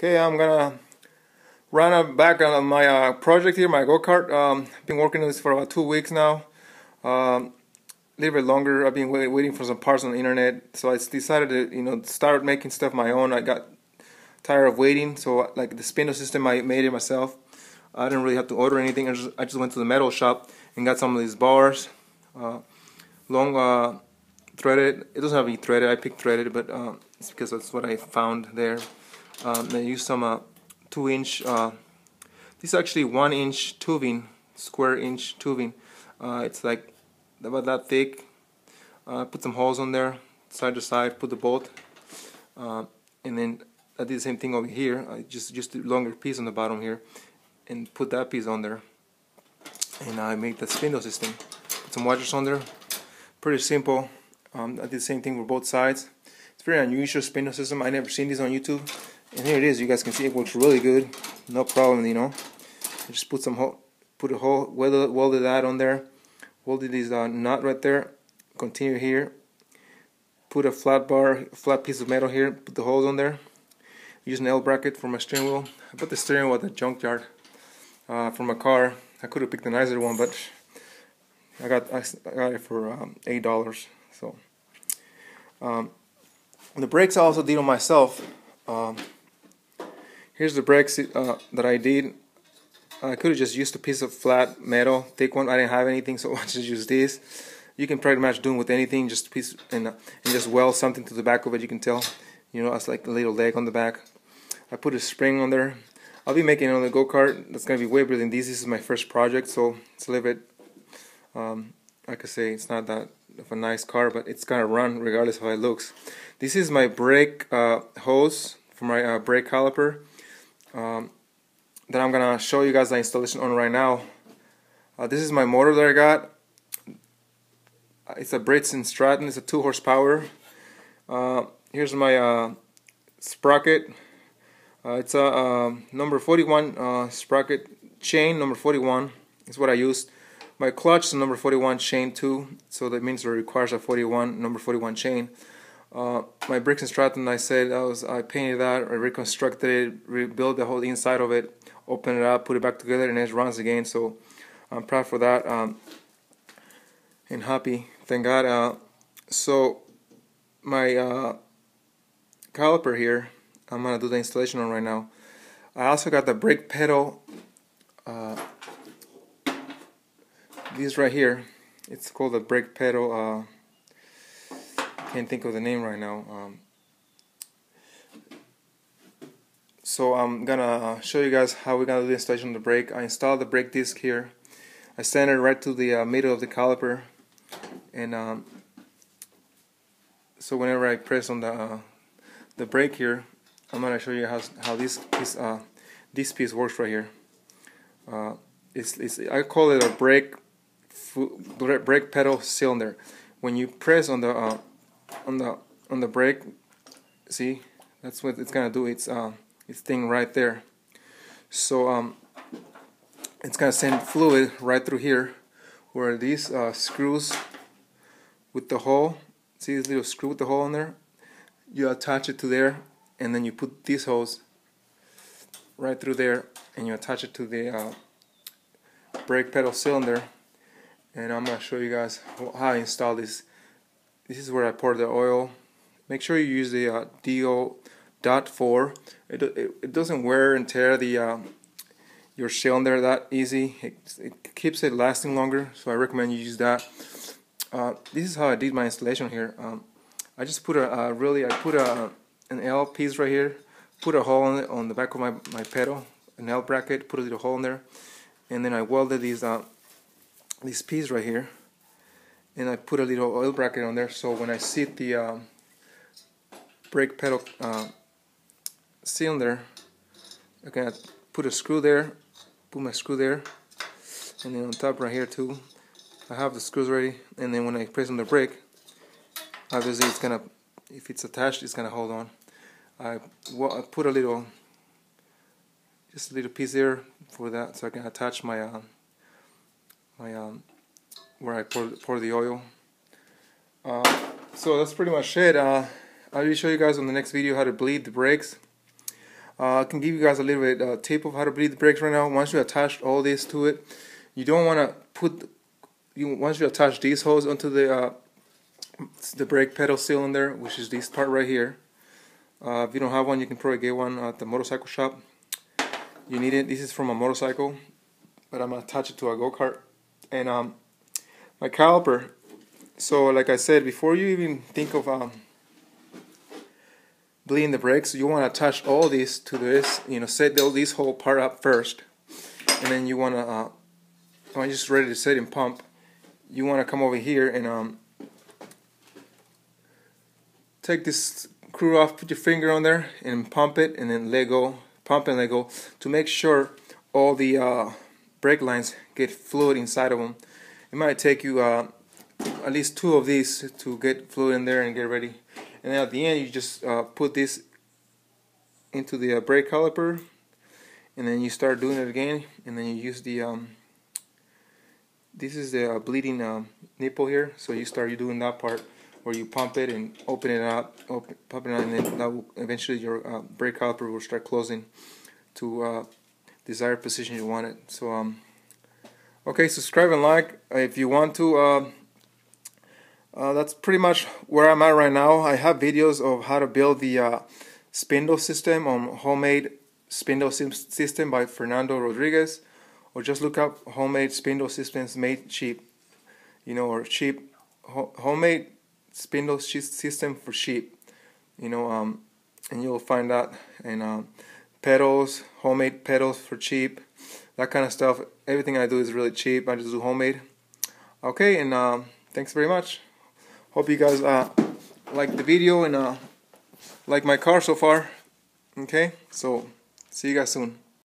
Okay, I'm gonna run back on my project here, my go-kart. I've been working on this for about 2 weeks now. A little bit longer. I've been waiting for some parts on the internet, so I decided to start making stuff my own. I got tired of waiting, so like the spindle system, I made it myself. I didn't really have to order anything. I just went to the metal shop and got some of these bars, long threaded. It doesn't have to be threaded. I picked threaded, but it's because that's what I found there. I used some 2-inch. This is actually 1-inch tubing, square inch tubing. It's like about that thick. Put some holes on there, side to side. Put the bolt, and then I did the same thing over here. I just a longer piece on the bottom here, and put that piece on there. And I made the spindle system. Put some washers on there. Pretty simple. I did the same thing for both sides. It's a very unusual spindle system. I never seen this on YouTube. And here it is. You guys can see it works really good. No problem, I just put a hole, welded that on there. Welded this nut right there. Continue here. Put a flat piece of metal here. Put the holes on there. Use an L bracket for my steering wheel. I bought the steering wheel at the junkyard from a car. I could have picked a nicer one, but I got it for $8. So the brakes I also did on myself. Here's the brakes that I did. I could have just used a piece of flat metal, thick one. I didn't have anything, so I just used this. You can pretty much do with anything, just a piece, and just weld something to the back of it. You can tell, it's like a little leg on the back. I put a spring on there. I'll be making another go-kart that's gonna be way bigger than this. This is my first project, so it's a little bit, like I say, it's not that of a nice car, but it's gonna run regardless of how it looks. This is my brake hose for my brake caliper. That I'm gonna show you guys the installation on right now. This is my motor that I got. It's a Brits & Stratton. It's a 2 horsepower. Here's my sprocket. It's a number 41 sprocket chain. Number 41 is what I used. My clutch is a number 41 chain too, so that means it requires a number 41 chain. My Brits & Stratton, I painted that, I reconstructed it, rebuilt the whole inside of it, opened it up, put it back together, and it runs again. So I'm proud for that, and happy, thank God. So my caliper here, I'm gonna do the installation on right now. I also got the brake pedal. These right here, it's called the brake pedal. Can't think of the name right now. So I'm gonna show you guys how we're gonna do the installation of the brake. I installed the brake disc here. I sent it right to the middle of the caliper, and so whenever I press on the brake here, I'm gonna show you how this piece works right here. I call it a brake pedal cylinder. When you press on the brake, see, that's what it's gonna do. It's thing right there. So it's gonna send fluid right through here, where these screws with the hole. See this little screw with the hole in there? You attach it to there, and then you put these holes right through there, and you attach it to the brake pedal cylinder. And I'm gonna show you guys how I install this. This is where I pour the oil. Make sure you use the DO.4. It doesn't wear and tear your cylinder that easy. It keeps it lasting longer, so I recommend you use that. This is how I did my installation here. I just put an L piece right here. Put a hole in it on the back of my pedal, an L bracket. Put a little hole in there, and then I welded this piece right here. And I put a little oil bracket on there, so when I seat the brake pedal cylinder, I can put a screw there, put my screw there, and then on top right here too, I have the screws ready. And then when I press on the brake, obviously it's gonna, if it's attached, it's gonna hold on. I put just a little piece there for that, so I can attach my where I pour the oil. So that's pretty much it. I'll show you guys on the next video how to bleed the brakes. I can give you guys a little bit tip of how to bleed the brakes right now. Once you attach all this to it, you don't want to put once you attach these holes onto the brake pedal cylinder, which is this part right here. If you don't have one, you can probably get one at the motorcycle shop. You need it. This is from a motorcycle, but I'm gonna attach it to a go-kart. And my caliper. So like I said, before you even think of bleeding the brakes, you want to attach all these to this. Set this whole part up first, and then you want to when you're just ready to set and pump, you want to come over here and take this screw off, put your finger on there, and pump it, and then let go, pump and let go, to make sure all the brake lines get fluid inside of them. It might take you at least 2 of these to get fluid in there and get ready. And then at the end, you just put this into the brake caliper, and then you start doing it again, and then you use the this is the bleeding nipple here, so you doing that part where you pump it and open it up, and then that will, eventually your brake caliper will start closing to desired position you want it. So okay, subscribe and like if you want to. That's pretty much where I'm at right now. I have videos of how to build the spindle system on Homemade Spindle System by Fernando Rodriguez, or just look up Homemade Spindle Systems Made Cheap, or cheap homemade spindle system for cheap, and you'll find that. And pedals, homemade pedals for cheap, that kind of stuff. Everything I do is really cheap. I just do homemade. Okay, and thanks very much. Hope you guys like the video and like my car so far. Okay, so see you guys soon.